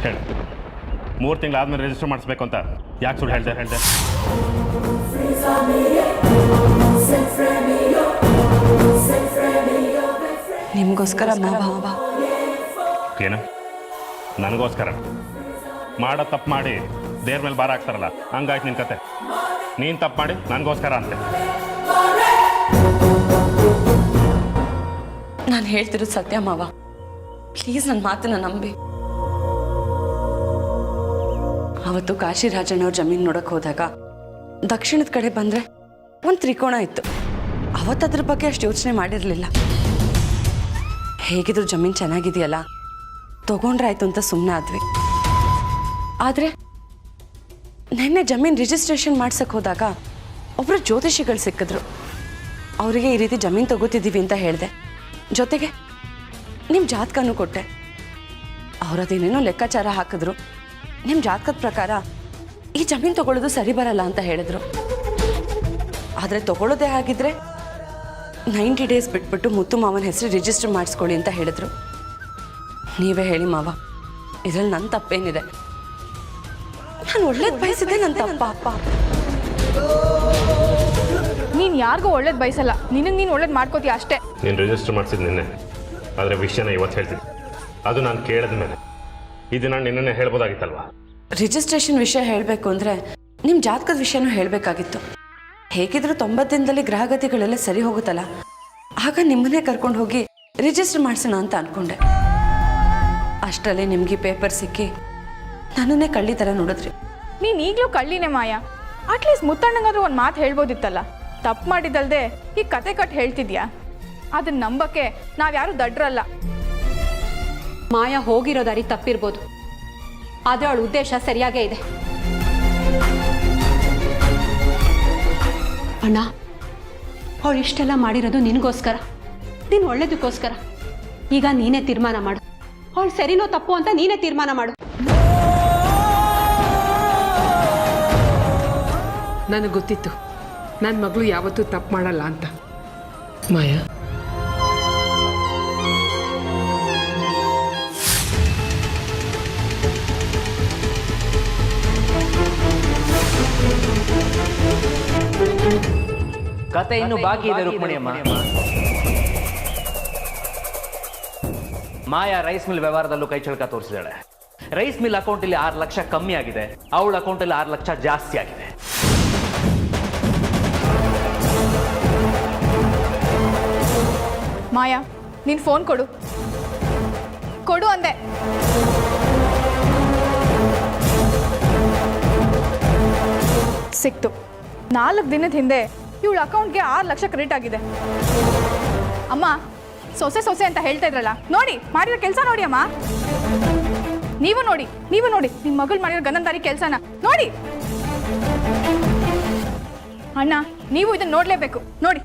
ಹೇಳಿ 3 ತಿಂಗಳಾದ್ಮೇಲೆ ರಿಜಿಸ್ಟರ್ ಮಾಡಿಸ್ಬೇಕು ಅಂತ ಯಾಕೆ ಸುಳ್ಳು ಹೇಳ್ದೆ ನಿಮಗೋಸ್ಕರ ಮಾವ. ಏನು ನನಗೋಸ್ಕರ ಮಾಡೋ ತಪ್ಪು ಮಾಡಿ ದೇವ್ರ ಮೇಲೆ ಭಾರ ಹಾಕ್ತಾರಲ್ಲ ಹಂಗಾಯ್ತು ನಿನ್ನ ಕತೆ. ನೀನು ತಪ್ಪು ಮಾಡಿ ನನಗೋಸ್ಕರ ಅಂತೆ. ನಾನು ಹೇಳ್ತಿರೋದು ಸತ್ಯ ಮಾವ, ಪ್ಲೀಸ್ ನನ್ನ ಮಾತನ್ನ ನಂಬಿ. ಅವತ್ತು ಕಾಶಿ ರಾಜಣ್ಣವ್ರ ಜಮೀನು ನೋಡಕ್ಕೆ ಹೋದಾಗ ದಕ್ಷಿಣದ ಕಡೆ ಬಂದರೆ ಒಂದು ತ್ರಿಕೋಣ ಇತ್ತು. ಅವತ್ತದ್ರ ಬಗ್ಗೆ ಅಷ್ಟು ಯೋಚನೆ ಮಾಡಿರಲಿಲ್ಲ. ಹೇಗಿದ್ರು ಜಮೀನು ಚೆನ್ನಾಗಿದೆಯಲ್ಲ, ತಗೊಂಡ್ರೆ ಆಯ್ತು ಅಂತ ಸುಮ್ಮನೆ ಆದ್ವಿ. ಆದರೆ ನೆನ್ನೆ ಜಮೀನು ರಿಜಿಸ್ಟ್ರೇಷನ್ ಮಾಡ್ಸಕ್ಕೆ ಹೋದಾಗ ಒಬ್ಬರು ಜ್ಯೋತಿಷಿಗಳು ಸಿಕ್ಕಿದ್ರು. ಅವರಿಗೆ ಈ ರೀತಿ ಜಮೀನು ತಗೋತಿದ್ದೀವಿ ಅಂತ ಹೇಳಿದೆ. ಜೊತೆಗೆ ನಿಮ್ಮ ಜಾತಕನೂ ಕೊಟ್ಟೆ. ಅವರದೇನೇನೋ ಲೆಕ್ಕಾಚಾರ ಹಾಕಿದ್ರು. ನಿಮ್ಮ ಜಾತಕದ ಪ್ರಕಾರ ಈ ಜಮೀನು ತಗೊಳ್ಳೋದು ಸರಿ ಬರಲ್ಲ ಅಂತ ಹೇಳಿದ್ರು. ಆದರೆ ತಗೊಳ್ಳೋದೇ ಆಗಿದ್ರೆ 90 ಡೇಸ್ ಬಿಟ್ಬಿಟ್ಟು ಮುತ್ತು ಮಾವನ ಹೆಸರು ರಿಜಿಸ್ಟರ್ ಮಾಡಿಸ್ಕೊಳ್ಳಿ ಅಂತ ಹೇಳಿದ್ರು. ನೀವೇ ಹೇಳಿ ಮಾವ, ಇದರಲ್ಲಿ ನನ್ನ ತಪ್ಪೇನಿದೆ? ನಾನು ಒಳ್ಳೇದು ಬಯಸಿದ್ದೆ ನನ್ನ ತಪ್ಪ. ಅಪ್ಪ ನೀನು ಯಾರಿಗೂ ಒಳ್ಳೇದು ಬಯಸಲ್ಲ, ನಿನಗೆ ನೀನು ಒಳ್ಳೇದು ಮಾಡ್ಕೋತೀಯ ಅಷ್ಟೇ. ನೀನು ರಿಜಿಸ್ಟರ್ ಮಾಡಿಸಿದ್ದು ನಿನ್ನೆ, ಆದರೆ ವಿಷಯನ ಇವತ್ತು ಹೇಳ್ತಿದ್ದೆ. ಅದು ನಾನು ಕೇಳಿದ ಮೇಲೆ ಇದು ನಾನು ನಿನ್ನೆ ಹೇಳ್ಬೋದಾಗಿತ್ತಲ್ವಾ? ರಿಜಿಸ್ಟ್ರೇಷನ್ ವಿಷಯ ಹೇಳಬೇಕು ಅಂದರೆ ನಿಮ್ಮ ಜಾತಕದ ವಿಷಯನೂ ಹೇಳಬೇಕಾಗಿತ್ತು. ಹೇಗಿದ್ರು 90 ದಿನದಲ್ಲಿ ಗ್ರಹಗತಿಗಳೆಲ್ಲ ಸರಿ ಹೋಗುತ್ತಲ್ಲ, ಆಗ ನಿಮ್ಮನ್ನೇ ಕರ್ಕೊಂಡು ಹೋಗಿ ರಿಜಿಸ್ಟರ್ ಮಾಡಿಸೋಣ ಅಂತ ಅಂದ್ಕೊಂಡೆ. ಅಷ್ಟರಲ್ಲಿ ನಿಮಗೆ ಪೇಪರ್ ಸಿಕ್ಕಿ ನನ್ನನ್ನೇ ಕಳ್ಳಿ ಥರ ನೋಡಿದ್ರಿ. ನೀನು ಈಗಲೂ ಕಳ್ಳಿನೇ ಮಾಯಾ. ಅಟ್ಲೀಸ್ಟ್ ಮುತ್ತಣ್ಣಂಗಾದ್ರೂ ಒಂದು ಮಾತು ಹೇಳ್ಬೋದಿತ್ತಲ್ಲ. ತಪ್ಪು ಮಾಡಿದಲ್ದೆ ಈ ಕತೆ ಕಟ್ಟು ಹೇಳ್ತಿದ್ಯಾ? ಅದನ್ನ ನಂಬಕ್ಕೆ ನಾವ್ಯಾರು ದಡ್ರಲ್ಲ. ಮಾಯಾ ಹೋಗಿರೋ ದಾರಿ ತಪ್ಪಿರ್ಬೋದು, ಆದರೆ ಅವಳ ಉದ್ದೇಶ ಸರಿಯಾಗೇ ಇದೆ. ಅಣ್ಣ, ಅವಳು ಇಷ್ಟೆಲ್ಲ ಮಾಡಿರೋದು ನಿನಗೋಸ್ಕರ, ನೀನು ಒಳ್ಳೇದಕ್ಕೋಸ್ಕರ. ಈಗ ನೀನೇ ತೀರ್ಮಾನ ಮಾಡು. ಅವಳು ಸರಿನೋ ತಪ್ಪು ಅಂತ ನೀನೇ ತೀರ್ಮಾನ ಮಾಡು. ನನಗೆ ಗೊತ್ತಿತ್ತು ನನ್ನ ಮಗಳು ಯಾವತ್ತೂ ತಪ್ಪು ಮಾಡಲ್ಲ ಅಂತ. ಮಾಯಾ, ಕತೆ ಇನ್ನು ಬಾಕಿ ಇದೆ ರುಕ್ಮಿಣಿಯಮ್ಮ. ಮಾಯಾ ರೈಸ್ ಮಿಲ್ ವ್ಯವಹಾರದಲ್ಲೂ ಕೈ ಚಳಕ ತೋರಿಸಿದಾಳೆ. ರೈಸ್ ಮಿಲ್ ಅಕೌಂಟಲ್ಲಿ 6 ಲಕ್ಷ ಕಮ್ಮಿ ಆಗಿದೆ, ಅವಳ ಅಕೌಂಟಲ್ಲಿ 6 ಲಕ್ಷ ಜಾಸ್ತಿ ಆಗಿದೆ. ಮಾಯಾ, ನೀನು ಫೋನ್ ಕೊಡು ಅಂದೆ. ಸಿಕ್ತು. 4 ದಿನದ ಹಿಂದೆ ಇವಳ ಅಕೌಂಟ್ಗೆ 6 ಲಕ್ಷ ಕ್ರೆಡಿಟ್ ಆಗಿದೆ. ಅಮ್ಮ, ಸೊಸೆ ಅಂತ ಹೇಳ್ತಾ ಇದ್ರಲ್ಲ, ನೋಡಿ ಮಾಡಿರೋ ಕೆಲಸ ನೋಡಿ ಅಮ್ಮ. ನೀವು ನೋಡಿ ನಿಮ್ಮ ಮಗಳು ಮಾಡಿರೋ ಗಂಧಂದಾರಿ ಕೆಲಸನ ನೋಡಿ. ಅಣ್ಣ, ನೀವು ಇದನ್ನ ನೋಡ್ಲೇಬೇಕು. ನೋಡಿ,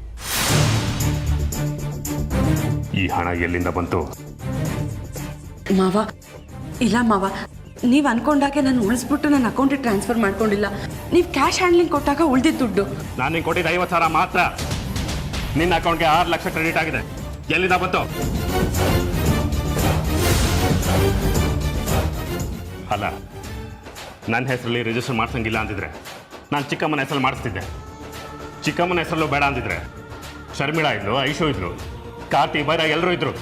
ಈ ಹಣ ಎಲ್ಲಿಂದ ಬಂತು? ಮಾವ, ಇಲ್ಲ ಮಾವ, ನೀವು ಅನ್ಕೊಂಡಾಗೆ ನಾನು ಉಳಿಸ್ಬಿಟ್ಟು ನನ್ನ ಅಕೌಂಟಿಗೆ ಟ್ರಾನ್ಸ್ಫರ್ ಮಾಡ್ಕೊಂಡಿಲ್ಲ. ನೀವು ಕ್ಯಾಶ್ ಹ್ಯಾಂಡ್ಲಿಂಗ್ ಕೊಟ್ಟಾಗ ಉಳಿದಿದ್ದ ದುಡ್ಡು. ನಾನು ನಿಂಗೆ ಕೊಟ್ಟಿದ್ದು 50,000 ಮಾತ್ರ. ನಿನ್ನ ಅಕೌಂಟ್ಗೆ 6 ಲಕ್ಷ ಕ್ರೆಡಿಟ್ ಆಗಿದೆ. ಎಲ್ಲಿಂದ ಬಂತು? ಅಲ್ಲ, ನನ್ನ ಹೆಸರಲ್ಲಿ ರಿಜಿಸ್ಟರ್ ಮಾಡ್ಸಂಗಿಲ್ಲ ಅಂದಿದ್ರೆ ನಾನು ಚಿಕ್ಕಮ್ಮನ ಹೆಸರಲ್ಲಿ ಮಾಡಿಸ್ತಿದ್ದೆ. ಚಿಕ್ಕಮ್ಮನ ಹೆಸರಲ್ಲೂ ಬೇಡ ಅಂದಿದ್ರೆ ಶರ್ಮಿಳಾ ಇದ್ಲು, ಐಶು ಇದ್ಲು, ಕಾರ್ತಿ, ಬೈರ ಎಲ್ಲರೂ ಇದ್ರು.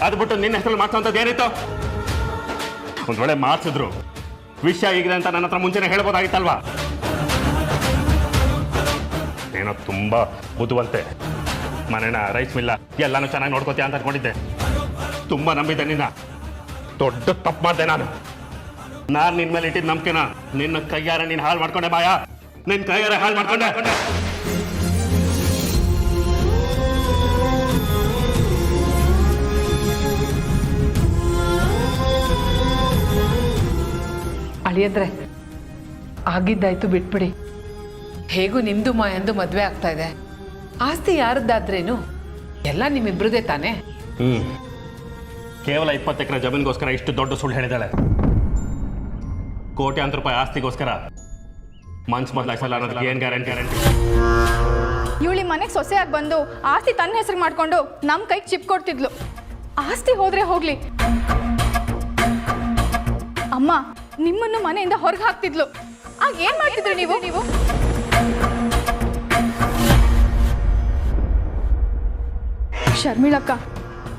ಅದು ಬಿಟ್ಟು ನಿನ್ನ ಹೆಸರಲ್ಲಿ ಮಾಡ್ಸೋಂಥದ್ದು ಏನಿತ್ತು? ಒಂದು ವೇಳೆ ಮಾಡಿಸಿದ್ರು ವಿಷಯ ಈಗಿದೆ ಅಂತ ನನ್ನ ಹತ್ರ ಮುಂಚೆನೇ ಹೇಳ್ಬೋದಾಗಿತ್ತಲ್ವಾ? ಏನೋ ತುಂಬ ಬುದ್ಧಿವಂತೆ, ಮನೆನ ರೈಸ್ ಮಿಲ್ಲ ಎಲ್ಲಾನು ಚೆನ್ನಾಗಿ ನೋಡ್ಕೋತೀಯ ಅಂತ ಅನ್ಕೊಂಡಿದ್ದೆ. ತುಂಬ ನಂಬಿದ್ದೆ ನಿನ್ನ. ದೊಡ್ಡ ತಪ್ಪು ಮಾಡಿದೆ ನಾನು ನಿನ್ನ ಮೇಲೆ ಇಟ್ಟಿದ್ದ ನಂಬಿಕೆನ ನಿನ್ನ ಕೈಯಾರ ನೀನು ಹಾಳು ಮಾಡ್ಕೊಂಡೆ ಮಾಯಾ. ನಿನ್ನ ಕೈಯಾರ ಹಾಳು ಮಾಡ್ಕೊಂಡೆ. ಅಳಿಯಂದ್ರೆ ಆಗಿದ್ದಾಯ್ತು, ಬಿಟ್ಬಿಡಿ. ಹೇಗೂ ನಿಮ್ದು ಮಾಯಂದು ಮದುವೆ ಆಗ್ತಾ ಇದೆ. ಆಸ್ತಿ ಯಾರದ್ದಾದ್ರೇನು ಎಲ್ಲ ನಿಮ್ಮಿಬ್ರದೇ ತಾನೇ. ಕೇವಲ 20 ಎಕರೆ ಜಮೀನಿಗೋಸ್ಕರ ಇಷ್ಟು ದೊಡ್ಡ ಸುಳ್ಳು ಹೇಳಿದಾಳೆ. ಕೋಟ್ಯಾಂತರ ರೂಪಾಯಿ ಆಸ್ತಿಗೋಸ್ಕರ ಮನ್ಸು ಬದಲಾಯಿಸಲ್ಲ ಅನ್ನೋದಕ್ಕೆ ಏನು ಗ್ಯಾರಂಟಿ? ಇವಳಿ ಮನೆಗೆ ಸೊಸೆಯಾಗಿ ಬಂದು ಆಸ್ತಿ ತನ್ನ ಹೆಸರು ಮಾಡ್ಕೊಂಡು ನಮ್ಮ ಕೈಗೆ ಚಿಪ್ ಕೊಡ್ತಿದ್ಲು. ಆಸ್ತಿ ಹೋದ್ರೆ ಹೋಗ್ಲಿ, ಅಮ್ಮ ನಿಮ್ಮನ್ನು ಮನೆಯಿಂದ ಹೊರಗೆ ಹಾಕ್ತಿದ್ಲು. ಆಗ ಏನ್ ಮಾಡ್ತಿದ್ರಿ ನೀವು? ಶರ್ಮಿಳಕ್ಕ,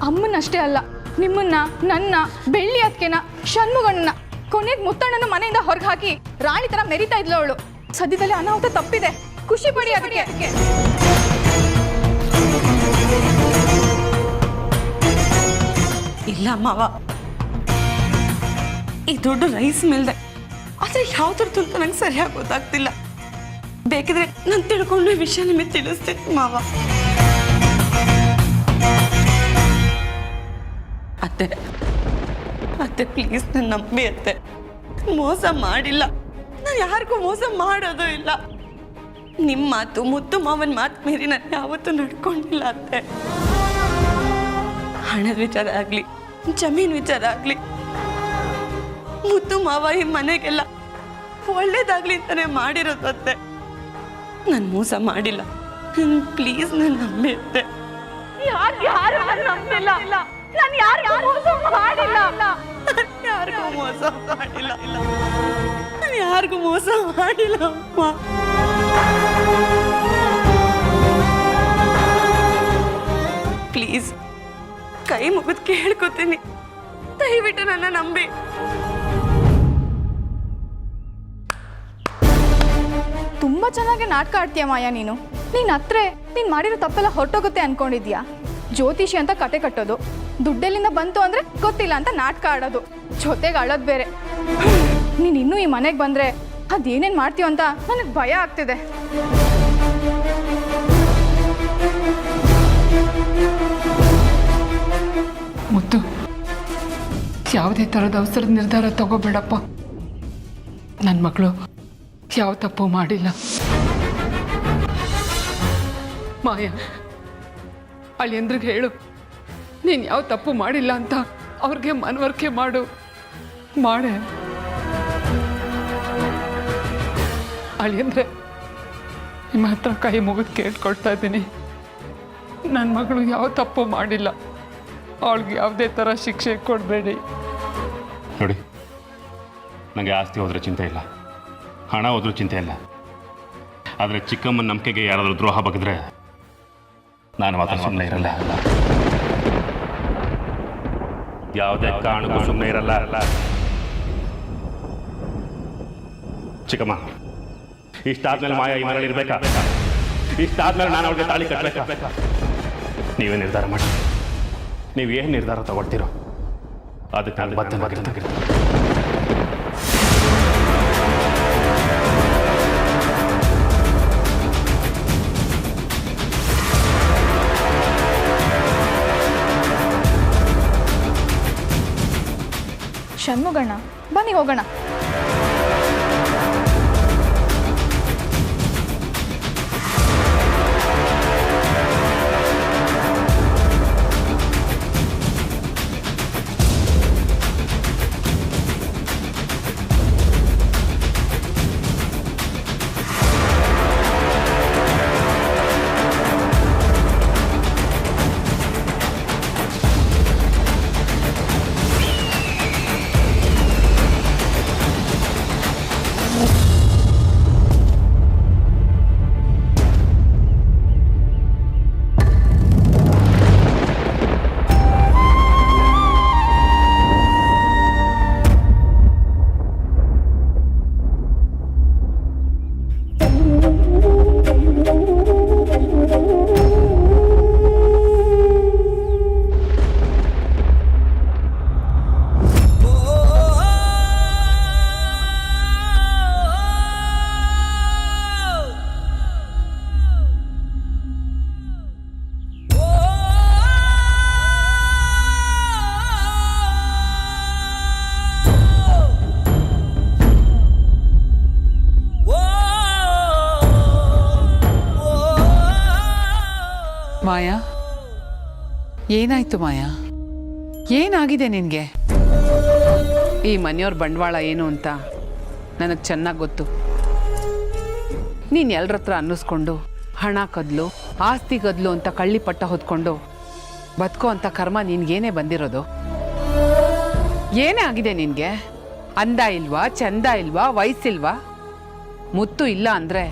ಅಮ್ಮನಷ್ಟೇ ಅಲ್ಲ, ನಿಮ್ಮನ್ನ, ನನ್ನ, ಬೆಳ್ಳಿ ಅತ್ಕೆನ, ಷಣ್ಮುಗಣ್ಣನ, ಕೊನೆಗೆ ಮುತ್ತಣ್ಣನ ಮನೆಯಿಂದ ಹೊರಗೆ ಹಾಕಿ ರಾಣಿ ತರ ಮೆರಿತಾ ಇದ್ಲು ಅವಳು. ಸದ್ಯದಲ್ಲಿ ಅನಾಹುತ ತಪ್ಪಿದೆ, ಖುಷಿ ಪಡಿ ಅದಕ್ಕೆ. ಇಲ್ಲ ಮಾವ, ಈ ದೊಡ್ಡ ರೈಸ್ ಮಿಲ್ದೆ ಆದ್ರೆ ಯಾವ್ದ್ರದ್ದು ಅಂತ ನಂಗೆ ಸರಿಯಾಗಿ ಗೊತ್ತಾಗ್ತಿಲ್ಲ. ಬೇಕಿದ್ರೆ ನಾನು ತಿಳ್ಕೊಂಡು ಈ ವಿಷಯ ನಿಮಗೆ ತಿಳಿಸ್ತೀನಿ ಮಾವ. ಅತ್ತೆ ಅತ್ತೆ ಪ್ಲೀಸ್ ನನ್ನ ನಂಬಿ ಅತ್ತೆ. ಮೋಸ ಮಾಡಿಲ್ಲ, ನಾನು ಯಾರಿಗೂ ಮೋಸ ಮಾಡೋದು ಇಲ್ಲ. ನಿಮ್ಮ ಮಾತು, ಮುತ್ತು ಮಾವನ ಮಾತು ಮೀರಿ ನಾನು ಯಾವತ್ತೂ ನಡ್ಕೊಂಡಿಲ್ಲ ಅತ್ತೆ. ಹಣದ ವಿಚಾರ ಆಗಲಿ, ಜಮೀನ್ ವಿಚಾರ ಆಗಲಿ, ಮುತ್ತು ಮಾವ ಈ ಮನೆಗೆಲ್ಲ ಒಳ್ಳೇದಾಗ್ಲಿ ಅಂತಾನೆ ಮಾಡಿರೋದು ಅತ್ತೆ. ನಾನು ಮೋಸ ಮಾಡಿಲ್ಲ, ಪ್ಲೀಸ್ ನನ್ನ ನಂಬಿ ಅತ್ತೆ. ಯಾರು ನಂಬಿಲ್ಲ, ನಾನು ಯಾರಿಗೂ ಮೋಸ ಮಾಡಿಲ್ಲ, ಯಾರಿಗೂ ಮೋಸ ಮಾಡಿಲ್ಲ, ನಾನು ಯಾರಿಗೂ ಮೋಸ ಮಾಡಿಲ್ಲ ಅಮ್ಮ. ಪ್ಲೀಸ್ ಕೈ ಮುಗಿದು ಕೇಳ್ಕೊತೀನಿ, ದಯವಿಟ್ಟು ನನ್ನ ನಂಬಿ. ತುಂಬಾ ಚೆನ್ನಾಗಿ ನಾಟಕ ಆಡ್ತೀಯ ಮಾಯಾ ನೀನು. ನೀನ್ ಹತ್ರ ನೀನ್ ಮಾಡಿರೋ ತಪ್ಪೆಲ್ಲ ಹೊರಟೋಗುತ್ತೆ ಅನ್ಕೊಂಡಿದ್ಯಾ? ಜ್ಯೋತಿಷಿ ಅಂತ ಕತೆ ಕಟ್ಟೋದು, ದುಡ್ಡೆಲ್ಲಿಂದ ಬಂತು ಅಂದ್ರೆ ಗೊತ್ತಿಲ್ಲ ಅಂತ ನಾಟಕ ಆಡೋದು, ಜೊತೆಗೆ ಅಳೋದು ಬೇರೆ. ನೀನ್ ಇನ್ನೂ ಈ ಮನೆಗೆ ಬಂದ್ರೆ ಅದೇನೇನ್ ಮಾಡ್ತೀವ ಅಂತ ನನಗೆ ಭಯ ಆಗ್ತಿದೆ. ಮುತ್ತು, ಯಾವುದೇ ಥರದ ಅವಸರದ ನಿರ್ಧಾರ ತಗೋಬೇಡಪ್ಪ. ನನ್ನ ಮಗಳು ಯಾವ ತಪ್ಪು ಮಾಡಿಲ್ಲ. ಮಾಯಾ, ಅಳಿಯಂದ್ರಿಗೆ ಹೇಳು, ನೀನು ಯಾವ ತಪ್ಪು ಮಾಡಿಲ್ಲ ಅಂತ ಅವ್ರಿಗೆ ಮನವರಿಕೆ ಮಾಡೆ. ಅಳಿಯಂದ್ರೆ ನಿಮ್ಮ ಹತ್ರ ಕೈ ಮುಗಿದು ಕೇಳ್ಕೊಳ್ತಾ ಇದ್ದೀನಿ, ನನ್ನ ಮಗಳು ಯಾವ ತಪ್ಪು ಮಾಡಿಲ್ಲ, ಅವಳಿಗೆ ಯಾವುದೇ ಥರ ಶಿಕ್ಷೆ ಕೊಡಬೇಡಿ. ನೋಡಿ, ನನಗೆ ಆಸ್ತಿ ಹೋದ್ರೆ ಚಿಂತೆ ಇಲ್ಲ, ಹಣ ಹೋದ್ರೂ ಚಿಂತೆ ಇಲ್ಲ. ಆದರೆ ಚಿಕ್ಕಮ್ಮನ ನಂಬಿಕೆಗೆ ಯಾರಾದರೂ ದ್ರೋಹ ಬಗೆದ್ರೆ ನಾನು ಮಾತ್ರ ಸುಮ್ಮನೆ ಇರಲ್ಲ. ಯಾವುದೇ ಕಾರಣಕ್ಕೂ ಸುಮ್ಮನೆ ಇರಲ್ಲ. ಚಿಕ್ಕಮ್ಮ, ಇಷ್ಟಾದ್ಮೇಲೆ ಮಾಯಾ ಈ ಮನೇಲಿ ಇರ್ಬೇಕಾ? ಇಷ್ಟಾದ್ಮೇಲೆ ನಾನು ಅವ್ರಿಗೆ ತಾಳಿ ಕಟ್ಟಬೇಕಾ? ನೀವೇ ನಿರ್ಧಾರ ಮಾಡಿ. ನೀವು ಏನು ನಿರ್ಧಾರ ತಗೊಳ್ತೀರೋ ಅದಕ್ಕೆ ನಾನು ಬದ್ಧವಾಗಿರ್ತೀನಿ. ಷಣ್ಮುಗಣ್ಣ, ಬನ್ನಿ ಹೋಗೋಣ. ಮಾಯಾ, ಏನಾಯ್ತು ಮಾಯಾ? ಏನಾಗಿದೆ ನಿನಗೆ? ಈ ಮನೆಯವ್ರ ಬಂಡವಾಳ ಏನು ಅಂತ ನನಗೆ ಚೆನ್ನಾಗಿ ಗೊತ್ತು. ನೀನು ಎಲ್ಲರ ಹತ್ರ ಅನ್ನಿಸ್ಕೊಂಡು ಹಣ ಕದ್ಲು, ಆಸ್ತಿ ಕದ್ಲು ಅಂತ ಕಳ್ಳಿ ಪಟ್ಟ ಹೊತ್ಕೊಂಡು ಬದುಕೋ ಅಂತ ಕರ್ಮ ನಿನ್ಗೇನೇ ಬಂದಿರೋದು. ಏನೇ ಆಗಿದೆ ನಿನಗೆ? ಅಂದ ಇಲ್ವಾ, ಚಂದ ಇಲ್ವಾ, ವಯಸ್ಸಿಲ್ವಾ? ಮುತ್ತು ಇಲ್ಲ ಅಂದ್ರೆ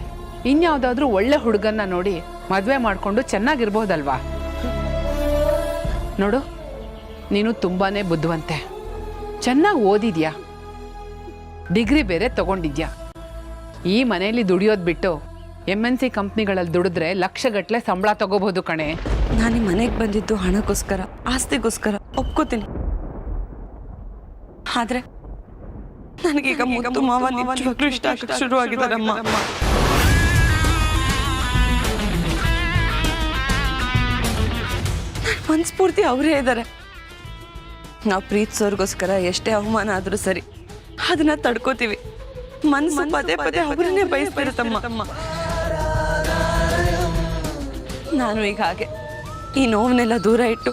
ಇನ್ಯಾವುದಾದ್ರೂ ಒಳ್ಳೆ ಹುಡುಗನ್ನ ನೋಡಿ ಮದುವೆ ಮಾಡಿಕೊಂಡು ಚೆನ್ನಾಗಿರ್ಬೋದಲ್ವಾ? ನೋಡು, ನೀನು ತುಂಬಾನೇ ಬುದ್ಧಿವಂತೆ, ಚೆನ್ನಾಗಿ ಓದಿದ್ಯಾ, ಡಿಗ್ರಿ ಬೇರೆ ತಗೊಂಡಿದ್ಯಾ. ಈ ಮನೆಯಲ್ಲಿ ದುಡಿಯೋದು ಬಿಟ್ಟು MNC ಕಂಪ್ನಿಗಳಲ್ಲಿ ದುಡಿದ್ರೆ ಲಕ್ಷಗಟ್ಟಲೆ ಸಂಬಳ ತಗೋಬಹುದು ಕಣೆ. ನಾನು ಈ ಮನೆಗೆ ಬಂದಿದ್ದು ಹಣಕ್ಕೋಸ್ಕರ, ಆಸ್ತಿಗೋಸ್ಕರ, ಒಪ್ಕೋತೀನಿ. ಆದ್ರೆ ನನಗೀಗ ಮುತ್ತು ಮಾವ ನಿಜವಾಗ್ಲೂ ಇಷ್ಟ ಆಗಕ್ಕೆ ಶುರುವಾಗಿದ್ದಾರಮ್ಮ. ಮನ್ಸ್ಫೂರ್ತಿ ಅವರೇ ಇದ್ದಾರೆ. ನಾವು ಪ್ರೀತಿಸೋರ್ಗೋಸ್ಕರ ಎಷ್ಟೇ ಅವಮಾನ ಆದ್ರೂ ಸರಿ, ಅದನ್ನ ತಡ್ಕೋತೀವಿ. ಮನ್ಸು ಪದೇ ಪದೇ ಅವರನ್ನೇ ಬಯಸ್ತಿರುತ್ತಮ್ಮ. ನಾನು ಈಗ ಹಾಗೆ ಈ ನೋವನ್ನೆಲ್ಲ ದೂರ ಇಟ್ಟು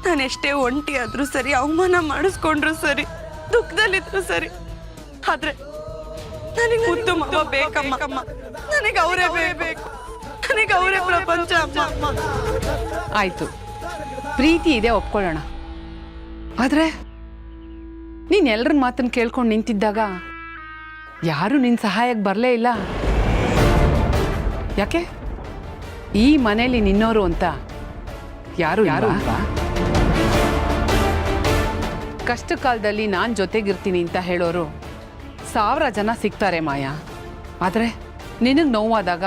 ನಾನು ಎಷ್ಟೇ ಒಂಟಿ ಆದ್ರೂ ಸರಿ, ಅವಮಾನ ಮಾಡಿಸ್ಕೊಂಡ್ರು ಸರಿ, ದುಃಖದಲ್ಲಿದ್ರು ಸರಿ, ಆದ್ರೆ ನನಗೆ ಮುದ್ದು ಮಾವ ಬೇಕಮ್ಮ. ನನಗೆ ಅವರೇ ಬೇಕು, ನನಗೆ ಅವರೇ ಪ್ರಪಂಚ ಅಮ್ಮ. ಆಯ್ತು, ಪ್ರೀತಿ ಇದೆ, ಒಪ್ಕೊಳ್ಳೋಣ. ಆದ್ರೆ ನೀನ್ ಎಲ್ರ ಮಾತನ್ನ ಕೇಳ್ಕೊಂಡು ನಿಂತಿದ್ದಾಗ ಯಾರು ನಿನ್ ಸಹಾಯಕ್ಕೆ ಬರಲೇ ಇಲ್ಲ. ಯಾಕೆ? ಈ ಮನೇಲಿ ನಿನ್ನೋರು ಅಂತ ಯಾರು ಇಲ್ವಾ? ಕಷ್ಟ ಕಾಲದಲ್ಲಿ ನಾನು ಜೊತೆಗಿರ್ತೀನಿ ಅಂತ ಹೇಳೋರು 1000 ಜನ ಸಿಗ್ತಾರೆ ಮಾಯಾ. ಆದರೆ ನಿನಗೆ ನೋವಾದಾಗ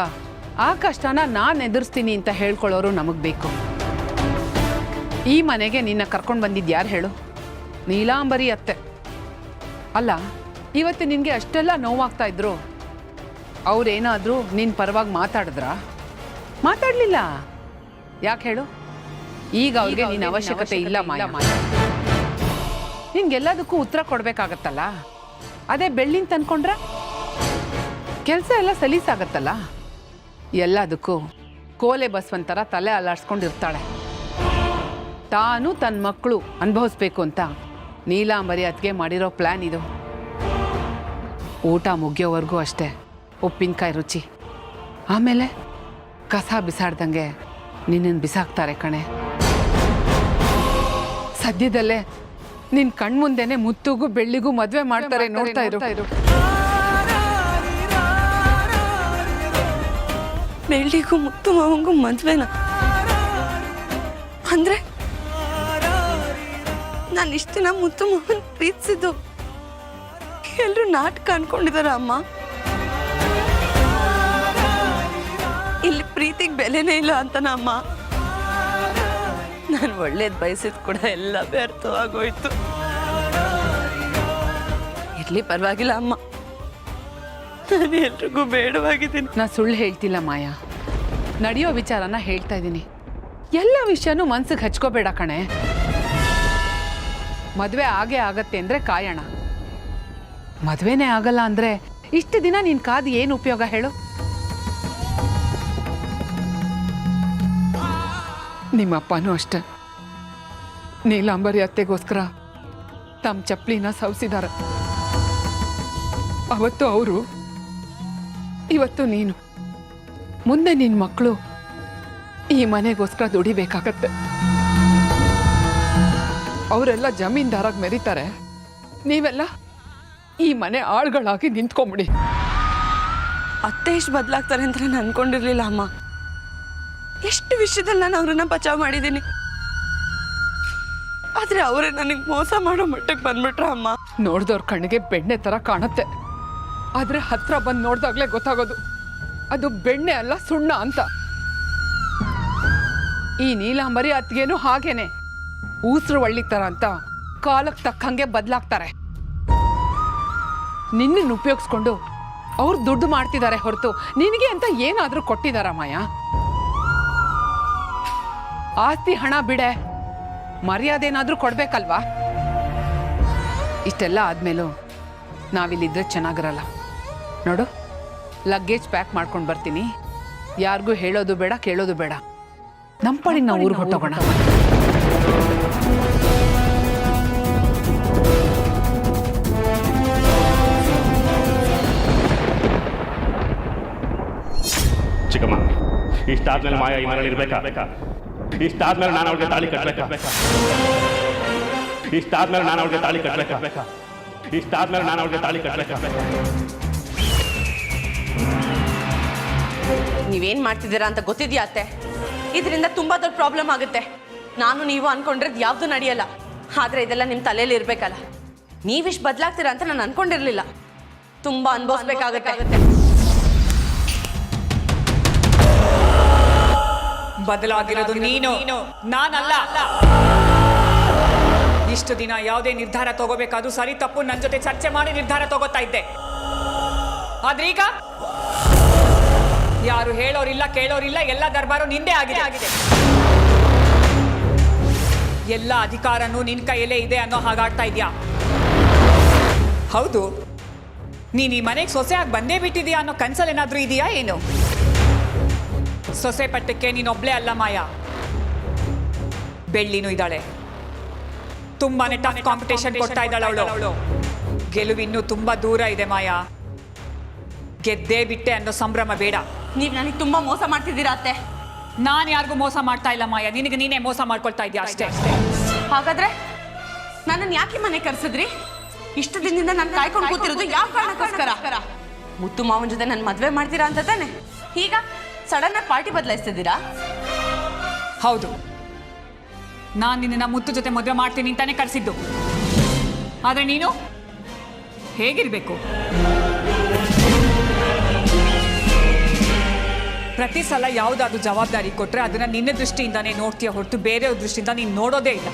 ಆ ಕಷ್ಟನ ನಾನು ಎದುರಿಸ್ತೀನಿ ಅಂತ ಹೇಳ್ಕೊಳ್ಳೋರು ನಮಗೆ ಬೇಕು. ಈ ಮನೆಗೆ ನಿನ್ನ ಕರ್ಕೊಂಡು ಬಂದಿದ್ದು ಯಾರು ಹೇಳು? ನೀಲಾಂಬರಿ ಅತ್ತೆ. ಅಲ್ಲ, ಇವತ್ತು ನಿನಗೆ ಅಷ್ಟೆಲ್ಲ ನೋವಾಗ್ತಾ ಇದ್ರು, ಅವ್ರೇನಾದರೂ ನಿನ್ನ ಪರವಾಗಿ ಮಾತಾಡಿದ್ರಾ? ಮಾತಾಡಲಿಲ್ಲ. ಯಾಕೆ ಹೇಳು? ಈಗ ಅವ್ರಿಗೆ ನಿನ್ನ ಅವಶ್ಯಕತೆ ಇಲ್ಲ ಮಾಯಾ. ನಿನ್ಗೆಲ್ಲದಕ್ಕೂ ಉತ್ತರ ಕೊಡ್ಬೇಕಾಗತ್ತಲ್ಲ. ಅದೇ ಬೆಳ್ಳಿನ ತಂದ್ಕೊಂಡ್ರೆ ಕೆಲಸ ಎಲ್ಲ ಸಲೀಸಾಗತ್ತಲ್ಲ. ಎಲ್ಲದಕ್ಕೂ ಕೋಲೆ ಬಸವಂತರ ತಲೆ ಅಲ್ಲಾಡ್ಸ್ಕೊಂಡಿರ್ತಾಳೆ. ತಾನು ತನ್ನ ಮಕ್ಕಳು ಅನುಭವಿಸ್ಬೇಕು ಅಂತ ನೀಲಾಂಬರಿ ಅತ್ತಿಗೆ ಮಾಡಿರೋ ಪ್ಲ್ಯಾನ್ ಇದು. ಊಟ ಮುಗಿಯೋವರೆಗೂ ಅಷ್ಟೇ ಉಪ್ಪಿನಕಾಯಿ ರುಚಿ, ಆಮೇಲೆ ಕಸ ಬಿಸಾಡ್ದಂಗೆ ನಿನ್ನನ್ನು ಬಿಸಾಕ್ತಾರೆ ಕಣೆ. ಸದ್ಯದಲ್ಲೇ ನಿನ್ ಕಣ್ಮುಂದೆನೆ ಮುತ್ತುಗೂ ಬೆಳ್ಳಿಗೂ ಮದುವೆ ಮಾಡ್ತಾರೆ, ನೋಡ್ತಾ ಇರು. ಬೆಳ್ಳಿಗೂ ಮುತ್ತು ಮಾವಂಗೂ ಮದ್ವೆನಾ? ಅಂದ್ರೆ ನಾನು ಇಷ್ಟ ದಿನ ಮುತ್ತು ಮಾವನ್ ಪ್ರೀತಿಸಿದ್ದು ಎಲ್ರು ನಾಟಕ ಅನ್ಕೊಂಡಿದಾರ ಅಮ್ಮ. ಇಲ್ಲಿ ಪ್ರೀತಿಗೆ ಬೆಲೆನೇ ಇಲ್ಲ ಅಂತನ ಅಮ್ಮ. ನಾನು ಒಳ್ಳೇದು ಬಯಸಿದ್ ಕೂಡ ಎಲ್ಲ ವ್ಯರ್ಥವಾಗೋಯ್ತು. ಇರ್ಲಿ, ಪರವಾಗಿಲ್ಲ ಅಮ್ಮ, ನಾನು ಎಲ್ರಿಗೂ ಬೇಡವಾಗಿದ್ದೀನಿ. ನಾ ಸುಳ್ಳು ಹೇಳ್ತಿಲ್ಲ ಮಾಯಾ, ನಡೆಯೋ ವಿಚಾರನ ಹೇಳ್ತಾ ಇದ್ದೀನಿ. ಎಲ್ಲ ವಿಷಯನೂ ಮನ್ಸಿಗೆ ಹಚ್ಕೋಬೇಡ ಕಣೆ. ಮದುವೆ ಆಗೇ ಆಗತ್ತೆ ಅಂದ್ರೆ ಕಾಯೋಣ. ಮದುವೆನೇ ಆಗಲ್ಲ ಅಂದ್ರೆ ಇಷ್ಟು ದಿನ ನಿನ್ ಕಾದು ಏನು ಉಪಯೋಗ ಹೇಳು? ನಿಮ್ಮಪ್ಪನೂ ಅಷ್ಟೆ, ನೀಲಾಂಬರಿ ಅತ್ತೆಗೋಸ್ಕರ ತಮ್ಮ ಚಪ್ಪಲಿನ ಸವಸಿದಾರೆ. ಅವತ್ತು ಅವರು, ಇವತ್ತು ನೀನು. ಮುಂದೆ ನಿನ್ನ ಮಕ್ಕಳು ಈ ಮನೆಗೋಸ್ಕರ ದುಡಿಬೇಕಾಗತ್ತೆ. ಅವರೆಲ್ಲ ಜಮೀನ್ದಾರಾಗಿ ಮೆರೀತಾರೆ, ನೀವೆಲ್ಲ ಈ ಮನೆ ಆಳುಗಳಾಗಿ ನಿಂತ್ಕೊಂಬಿಡಿ. ಅತ್ತೆ ಎಷ್ಟು ಬದಲಾಗ್ತಾರೆ ಅಂತ ನಾನು ಅನ್ಕೊಂಡಿರ್ಲಿಲ್ಲ ಅಮ್ಮ. ಎಷ್ಟು ವಿಷಯದಲ್ಲಿ ನಾನು ಅವ್ರನ್ನ ಬಚಾವ್ ಮಾಡಿದ್ದೀನಿ, ಆದ್ರೆ ಅವರೇ ನನಗೆ ಮೋಸ ಮಾಡೋ ಮಟ್ಟಕ್ಕೆ ಬಂದ್ಬಿಟ್ರ ಅಮ್ಮ. ನೋಡ್ದವ್ರ ಕಣ್ಣಿಗೆ ಬೆಣ್ಣೆ ತರ ಕಾಣುತ್ತೆ, ಆದ್ರೆ ಹತ್ರ ಬಂದು ನೋಡ್ದಾಗ್ಲೇ ಗೊತ್ತಾಗೋದು ಅದು ಬೆಣ್ಣೆ ಅಲ್ಲ ಸುಣ್ಣ ಅಂತ. ಈ ನೀಲಾಂಬರಿ ಅತ್ತಿಗೆನೂ ಹಾಗೇನೆ, ಊಸ್ರು ಒಳ್ಳಿ ತರ ಅಂತ ಕಾಲಕ್ಕೆ ತಕ್ಕಂಗೆ ಬದಲಾಗ್ತಾರೆ. ನಿನ್ನನ್ನು ಉಪಯೋಗಿಸ್ಕೊಂಡು ಅವ್ರು ದುಡ್ಡು ಮಾಡ್ತಿದ್ದಾರೆ ಹೊರತು ನಿನಗೆ ಅಂತ ಏನಾದ್ರೂ ಕೊಟ್ಟಿದಾರ ಮಾಯಾ? ಆಸ್ತಿ ಹಣ ಬಿಡೆ, ಮರ್ಯಾದೆನಾದ್ರೂ ಕೊಡ್ಬೇಕಲ್ವಾ? ಇಷ್ಟೆಲ್ಲ ಆದ್ಮೇಲೂ ನಾವಿಲ್ಲಿದ್ರೆ ಚೆನ್ನಾಗಿರಲ್ಲ. ನೋಡು, ಲಗೇಜ್ ಪ್ಯಾಕ್ ಮಾಡ್ಕೊಂಡು ಬರ್ತೀನಿ. ಯಾರಿಗೂ ಹೇಳೋದು ಬೇಡ, ಕೇಳೋದು ಬೇಡ. ನಮ್ಮ ಪಾಡಿಗೆ ನಾವು ಊರಿಗೆ ಹೊಟ್ಟೋಗೋಣ. ಚಿಕ್ಕಮ್ಮ, ಇಷ್ಟಾದ್ಮೇಲೆ ಮಾಯಾ ಈ ಮನೇಲಿ ಇರ್ಬೇಕಾ? ಇಷ್ಟಾದ್ಮೇಲೆ ನಾನು ಅವ್ರಿಗೆ ತಾಳಿ ಕಟ್ಟಬೇಕಾ? ಇಷ್ಟಾದ್ಮೇಲೆ ನಾನು ಅವ್ರಿಗೆ ತಾಳಿ ಕಟ್ಟಬೇಕಾ? ಇಷ್ಟಾದ್ಮೇಲೆ ನಾನು ಅವ್ರಿಗೆ ತಾಳಿ ಕಟ್ಟಬೇಕು. ನೀವೇನ್ ಮಾಡ್ತಿದ್ದೀರಾ ಅಂತ ಗೊತ್ತಿದ್ಯಾ ಅತ್ತೆ? ಇದರಿಂದ ತುಂಬಾ ದೊಡ್ಡ ಪ್ರಾಬ್ಲಮ್ ಆಗುತ್ತೆ. ನಾನು ನೀವು ಅನ್ಕೊಂಡಿರೋದು ಯಾವ್ದು ನಡೆಯಲ್ಲ. ಆದ್ರೆ ಇದೆಲ್ಲ ನಿಮ್ ತಲೆಯಲ್ಲಿ ಇರ್ಬೇಕಲ್ಲ. ನೀವಿಷ್ಟು ಬದಲಾಗ್ತೀರಾ ಅಂತ ನಾನು ಅನ್ಕೊಂಡಿರ್ಲಿಲ್ಲ. ತುಂಬಾ ಅನುಭವಿಸ್ಬೇಕಾಗತ್ತೆ. ಬದಲಾಗಿರೋದು ನೀನು, ನಾನಲ್ಲ. ಇಷ್ಟು ದಿನ ಯಾವುದೇ ನಿರ್ಧಾರ ತಗೋಬೇಕಾದ್ರೂ ಸರಿ ತಪ್ಪು ನನ್ನ ಜೊತೆ ಚರ್ಚೆ ಮಾಡಿ ನಿರ್ಧಾರ ತಗೋತಾ ಇದ್ದೆ. ಆದ್ರೆ ಈಗ ಯಾರು ಹೇಳೋರಿಲ್ಲ ಕೇಳೋರಿಲ್ಲ, ಎಲ್ಲ ದರ್ಬಾರು ನಿಂದೇ ಆಗಿದೆ. ಎಲ್ಲ ಅಧಿಕಾರನೂ ನಿನ್ ಕೈಯಲ್ಲೇ ಇದೆ ಅನ್ನೋ ಹಾಗಾಡ್ತಾ ಇದ್ಯಾ? ಹೌದು, ನೀನ್ ಈ ಮನೆಗೆ ಸೊಸೆಯಾಗಿ ಬಂದೇ ಬಿಟ್ಟಿದ್ಯಾ ಅನ್ನೋ ಕನ್ಸಲ್ಲೇನಾದ್ರೂ ಇದೆಯಾ ಏನು? ಸೊಸೆ ಪಟ್ಟಕ್ಕೆ ನೀನೊಬ್ಳೇ ಅಲ್ಲ ಮಾಯಾ, ಬೆಳ್ಳಿನೂ ಇದ್ದಾಳೆ. ತುಂಬಾನೇ ಟಫ್ ಕಾಂಪಿಟೇಷನ್ ಕೊಡ್ತಾ ಇದ್ದಾಳೆ ಅವಳು. ಗೆಲುವಿನ್ನೂ ತುಂಬಾ ದೂರ ಇದೆ ಮಾಯಾ. ಗೆದ್ದೇ ಬಿಟ್ಟೆ ಅನ್ನೋ ಸಂಭ್ರಮ ಬೇಡ. ನೀವ್ ನನಗೆ ತುಂಬಾ ಮೋಸ ಮಾಡ್ತಿದ್ದೀರಾ ಅತ್ತೆ. ನಾನು ಯಾರಿಗೂ ಮೋಸ ಮಾಡ್ತಾ ಇಲ್ಲ ಮಾಯಾ, ನಿನಗೆ ನೀನೇ ಮೋಸ ಮಾಡ್ಕೊಳ್ತಾ ಇದ್ಯಾ ಅಷ್ಟೇ. ಹಾಗಾದ್ರೆ ನನ್ನನ್ನು ಯಾಕೆ ಮನೆ ಕರ್ಸಿದ್ರಿ? ಇಷ್ಟು ದಿನದಿಂದ ನಾನು ಕಾಯ್ಕೊಂಡು ಕೂತಿರೋದು ಯಾವ ಕಾರಣಕ್ಕೋಸ್ಕರ? ಮುತ್ತು ಮಾವನ ಜೊತೆ ನನ್ನ ಮದ್ವೆ ಮಾಡ್ತೀರಾ ಅಂತ ತಾನೆ? ಈಗ ಸಡನ್ ಆಗಿ ಪಾರ್ಟಿ ಬದಲಾಯಿಸ್ತಿದ್ದೀರಾ? ಹೌದು, ನಾನು ನಿನ್ನ ಮುತ್ತು ಜೊತೆ ಮದುವೆ ಮಾಡ್ತೀನಿ ಅಂತಾನೆ ಕರೆಸಿದ್ದು. ಆದ್ರೆ ನೀನು ಹೇಗಿರ್ಬೇಕು? ಪ್ರತಿ ಸಲ ಯಾವುದಾದ್ರೂ ಜವಾಬ್ದಾರಿ ಕೊಟ್ರೆ ಅದನ್ನ ನಿನ್ನ ದೃಷ್ಟಿಯಿಂದಾನೇ ನೋಡ್ತೀಯ ಹೊರತು ಬೇರೆಯವ್ರ ದೃಷ್ಟಿಯಿಂದ ನೀನು ನೋಡೋದೇ ಇಲ್ಲ.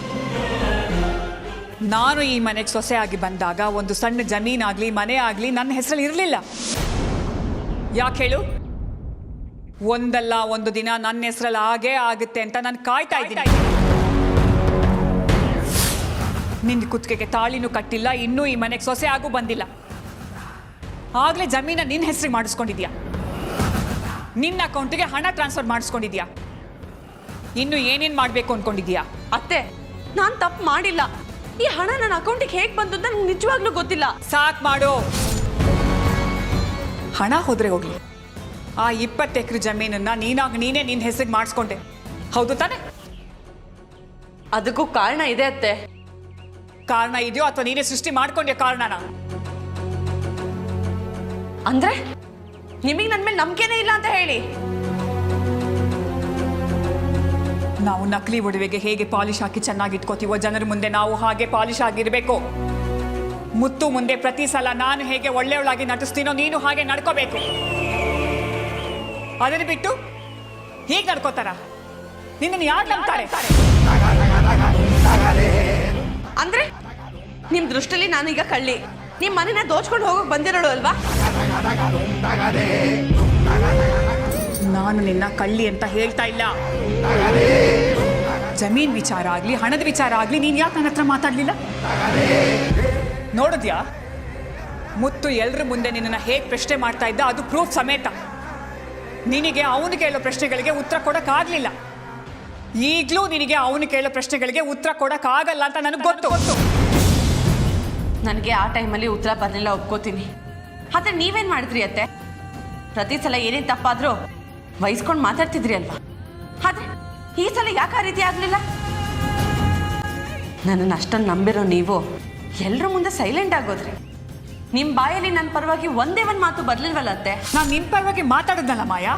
ನಾನು ಈ ಮನೆಗೆ ಸೊಸೆಯಾಗಿ ಬಂದಾಗ ಒಂದು ಸಣ್ಣ ಜಮೀನಾಗ್ಲಿ ಮನೆ ಆಗ್ಲಿ ನನ್ನ ಹೆಸರಲ್ಲಿ ಇರಲಿಲ್ಲ. ಯಾಕೆ ಹೇಳು? ಒಂದಲ್ಲ ಒಂದು ದಿನ ನನ್ನ ಹೆಸರಲ್ಲಿ ಆಗೇ ಆಗುತ್ತೆ ಅಂತ ನಾನು ಕಾಯ್ತಾ ಇದ್ದೀನಿ. ನಿನ್ನ ಕುತ್ತಿಗೆಗೆ ತಾಳಿನೂ ಕಟ್ಟಿಲ್ಲ, ಇನ್ನೂ ಈ ಮನೆಗೆ ಸೊಸೆ ಆಗೂ ಬಂದಿಲ್ಲ. ಆಗ್ಲೇ ಜಮೀನ ನಿನ್ನ ಹೆಸರಿಗೆ ಮಾಡಿಸ್ಕೊಂಡಿದ್ಯಾ, ನಿನ್ನ ಅಕೌಂಟಿಗೆ ಹಣ ಟ್ರಾನ್ಸ್ಫರ್ ಮಾಡಿಸ್ಕೊಂಡಿದ್ಯಾ. ಇನ್ನು ಏನೇನು ಮಾಡಬೇಕು ಅನ್ಕೊಂಡಿದ್ಯಾ? ಅತ್ತೆ, ನಾನು ತಪ್ಪು ಮಾಡಿಲ್ಲ. ಈ ಹಣ ನನ್ನ ಅಕೌಂಟಿಗೆ ಹೇಗೆ ಬಂತು ಅಂತ ನಂಗೆ ನಿಜವಾಗ್ಲೂ ಗೊತ್ತಿಲ್ಲ. ಸಾಕ್ ಮಾಡು. ಹಣ ಹೋದ್ರೆ ಹೋಗ್ಲಿ, ಆ 20 ಎಕರೆ ಜಮೀನನ್ನ ನೀನೇ ನಿನ್ನ ಹೆಸರಿಗೆ ಮಾಡಿಸ್ಕೊಂಡೆ, ಹೌದು ತಾನೆ? ಅದಕ್ಕೂ ಕಾರಣ ಇದೆ ಅತ್ತೆ. ಕಾರಣ ಇದೆಯೋ ಅಥವಾ ನೀನೇ ಸೃಷ್ಟಿ ಮಾಡ್ಕೊಂಡೆ ಕಾರಣನ? ಅಂದ್ರೆ ನಿಮಗೆ ನನ್ನ ಮೇಲೆ ನಂಬಿಕೆನೇ ಇಲ್ಲ ಅಂತ ಹೇಳಿ? ನಾವು ನಕಲಿ ಒಡವೆಗೆ ಹೇಗೆ ಪಾಲಿಶ್ ಹಾಕಿ ಚೆನ್ನಾಗಿ ಇಟ್ಕೋತೀವೋ ಜನರ ಮುಂದೆ ನಾವು ಹಾಗೆ ಪಾಲಿಶ್ ಆಗಿರ್ಬೇಕು. ಮುತ್ತು ಮುಂದೆ ಪ್ರತಿ ಸಲ ನಾನು ಹೇಗೆ ಒಳ್ಳೆಯವಳಾಗಿ ನಟಿಸ್ತೀನೋ ನೀನು ಹಾಗೆ ನಡ್ಕೋಬೇಕು. ಅದನ್ನು ಬಿಟ್ಟು ಹೀಗೆ ನಡ್ಕೋತಾರ? ನಿನ್ನನ್ನು ಯಾರು ನಂಬ್ತಾರೆ? ಅಂದ್ರೆ ನಿಮ್ ದೃಷ್ಟಿಲಿ ನಾನೀಗ ಕಳ್ಳಿ, ನಿಮ್ ಮನೆನ ದೋಚ್ಕೊಂಡು ಹೋಗಕ್ ಬಂದಿರೋಳು ಅಲ್ವಾ? ನಾನು ನಿನ್ನ ಕಳ್ಳಿ ಅಂತ ಹೇಳ್ತಾ ಇಲ್ಲ. ಜಮೀನ್ ವಿಚಾರ ಆಗ್ಲಿ ಹಣದ ವಿಚಾರ ಆಗ್ಲಿ ನೀನ್ ಯಾಕೆ ನನ್ನ ಹತ್ರ ಮಾತಾಡ್ಲಿಲ್ಲ? ನೋಡಿದ್ಯಾ ಮುತ್ತು ಎಲ್ರ ಮುಂದೆ ನಿನ್ನನ್ನು ಹೇಗೆ ಪ್ರಶ್ನೆ ಮಾಡ್ತಾ ಇದ್ದ, ಅದು ಪ್ರೂಫ್ ಸಮೇತ. ನಿನಗೆ ಅವನು ಕೇಳೋ ಪ್ರಶ್ನೆಗಳಿಗೆ ಉತ್ತರ ಕೊಡಕ್ಕಾಗ್ಲಿಲ್ಲ. ಈಗಲೂ ನಿನಗೆ ಅವನು ಕೇಳೋ ಪ್ರಶ್ನೆಗಳಿಗೆ ಉತ್ತರ ಕೊಡಕ್ಕಾಗಲ್ಲ ಅಂತ ನನಗೆ ಗೊತ್ತು. ನನಗೆ ಆ ಟೈಮಲ್ಲಿ ಉತ್ತರ ಬರಲಿಲ್ಲ, ಒಪ್ಕೋತೀನಿ. ಆದ್ರೆ ನೀವೇನ್ ಮಾಡಿದ್ರಿ ಅತ್ತೆ? ಪ್ರತಿ ಸಲ ಏನೇನು ತಪ್ಪಾದ್ರೂ ವಹಿಸ್ಕೊಂಡು ಮಾತಾಡ್ತಿದ್ರಿ ಅಲ್ವಾ? ಆದ್ರೆ ಈ ಸಲ ಯಾಕೆ ಆ ರೀತಿ ಆಗ್ಲಿಲ್ಲ? ನನ್ನನ್ನು ಅಷ್ಟೊಂದು ನಂಬಿರೋ ನೀವು ಎಲ್ಲರ ಮುಂದೆ ಸೈಲೆಂಟ್ ಆಗೋದ್ರಿ. ನಿಮ್ಮ ಬಾಯಲ್ಲಿ ನನ್ನ ಪರವಾಗಿ ಒಂದೇ ಒಂದು ಮಾತು ಬರ್ಲಿಲ್ವಲ್ಲ ಅತ್ತೆ? ನಾನು ನಿನ್ನ ಪರವಾಗಿ ಮಾತಾಡಿದ್ನಲ್ಲ ಮಾಯಾ.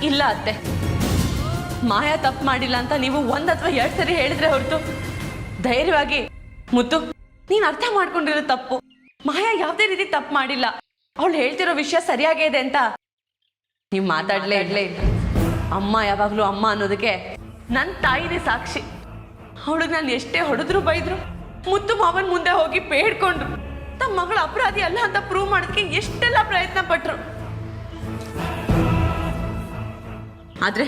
ಇಲ್ಲ ಅತ್ತೆ, ಮಾಯಾ ತಪ್ಪು ಮಾಡಿಲ್ಲ ಅಂತ ನೀವು 1 ಅಥವಾ 2 ಸರಿ ಹೇಳಿದ್ರೆ ಹೊರತು ಧೈರ್ಯವಾಗಿ ಮುತ್ತು ನೀನು ಅರ್ಥ ಮಾಡ್ಕೊಂಡಿರೋ ತಪ್ಪು, ಮಾಯಾ ಯಾವುದೇ ರೀತಿ ತಪ್ಪು ಮಾಡಿಲ್ಲ, ಅವಳು ಹೇಳ್ತಿರೋ ವಿಷಯ ಸರಿಯಾಗೇ ಇದೆ ಅಂತ ನೀವು ಮಾತಾಡಲೇ ಇಲ್ಲ. ಅಮ್ಮ ಯಾವಾಗಲೂ ಅಮ್ಮ ಅನ್ನೋದಕ್ಕೆ ನನ್ನ ತಾಯಿನೇ ಸಾಕ್ಷಿ. ಅವಳಿಗೆ ನಾನು ಎಷ್ಟೇ ಹೊಡೆದ್ರು ಬೈದ್ರು ಮುತ್ತು ಮಾವನ ಮುಂದೆ ಹೋಗಿ ಬೇಡ್ಕೊಂಡ್ರು. ತಮ್ಮ ಮಗಳು ಅಪರಾಧಿ ಅಲ್ಲ ಅಂತ ಪ್ರೂವ್ ಮಾಡೋದಕ್ಕೆ ಎಷ್ಟೆಲ್ಲ ಪ್ರಯತ್ನ ಪಟ್ರು. ಆದ್ರೆ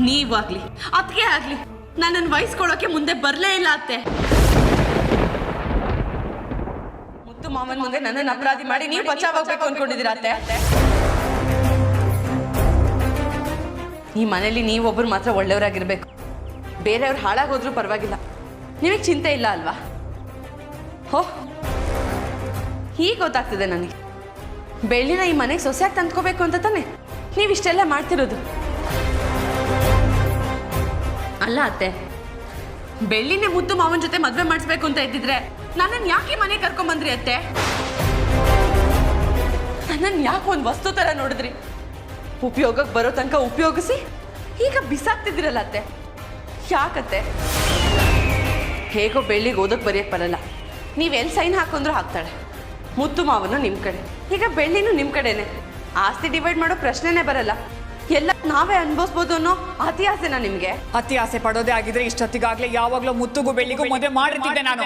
ನೀವಾಗ್ಲಿ ಅದಕ್ಕೆ ಆಗ್ಲಿ ನನ್ನನ್ನು ವಹಿಸ್ಕೊಳ್ಳೋಕೆ ಮುಂದೆ ಬರಲೇ ಇಲ್ಲ ಅತ್ತೆ. ಮುತ್ತು ಮಾವನ ಮುಂದೆ ನನ್ನನ್ನು ಅಪರಾಧಿ ಮಾಡಿ ನೀವು ಬಚಾವಾಗಬೇಕು ಅನ್ಕೊಂಡಿದ್ದೀರಾ ಅತ್ತೆ? ಈ ಮನೇಲಿ ನೀವೊಬ್ರು ಮಾತ್ರ ಒಳ್ಳೆಯವರಾಗಿರ್ಬೇಕು, ಬೇರೆಯವ್ರು ಹಾಳಾಗೋದ್ರೂ ಪರವಾಗಿಲ್ಲ. ನಿಮಗೆ ಚಿಂತೆ ಇಲ್ಲ ಅಲ್ವಾ? ಹೋ, ಹೀಗೆ ಗೊತ್ತಾಗ್ತದೆ ನನಗೆ. ಬೆಳ್ಳಿನ ಈ ಮನೆಗೆ ಸೊಸೆಯಾಗಿ ತಂದ್ಕೋಬೇಕು ಅಂತ ತಾನೆ ನೀವಿಷ್ಟೆಲ್ಲ ಮಾಡ್ತಿರೋದು? ಅಲ್ಲ ಅತ್ತೆ, ಬೆಳ್ಳಿನೇ ಮುದ್ದು ಮಾವನ ಜೊತೆ ಮದ್ವೆ ಮಾಡಿಸ್ಬೇಕು ಅಂತ ಇದ್ದಿದ್ರೆ ನನ್ನನ್ನು ಯಾಕೆ ಮನೆ ಕರ್ಕೊಂಬಂದ್ರಿ ಅತ್ತೆ? ನನ್ನನ್ನು ಯಾಕೆ ಒಂದು ವಸ್ತು ಥರ ನೋಡಿದ್ರಿ? ಉಪಯೋಗಕ್ಕೆ ಬರೋ ತನಕ ಉಪಯೋಗಿಸಿ ಈಗ ಬಿಸಾಕ್ತಿದ್ದೀರಲ್ಲ ಅತ್ತೆ, ಯಾಕತ್ತೆ? ಹೇಗೋ ಬೆಳ್ಳಿಗೆ ಓದೋಕೆ ಬರೆಯಕ್ಕೆ ಬರಲ್ಲ, ನೀವೆಲ್ಲಿ ಸೈನ್ ಹಾಕೊಂಡ್ರು ಹಾಕ್ತಾಳೆ. ಮುದ್ದು ಮಾವನು ನಿಮ್ಮ ಕಡೆ, ಈಗ ಬೆಳ್ಳಿನೂ ನಿಮ್ಮ ಕಡೆನೆ. ಆಸ್ತಿ ಡಿವೈಡ್ ಮಾಡೋ ಪ್ರಶ್ನೆನೇ ಬರಲ್ಲ, ಎಲ್ಲ ನಾವೇ ಅನ್ಭವಿಸ್ಬೋದು ಅನ್ನೋ ಅತಿ ಆಸೆನಾ ನಿಮಗೆ? ಅತಿ ಆಸೆ ಪಡೋದೇ ಆಗಿದ್ರೆ ಇಷ್ಟೊತ್ತಿಗಾಗಲೇ ಯಾವಾಗಲೂ ಮುತ್ತುಗೂ ಬೆಳ್ಳಿಗೂ ಮದುವೆ ಮಾಡಿರ್ತಿದ್ದೆ ನಾನು.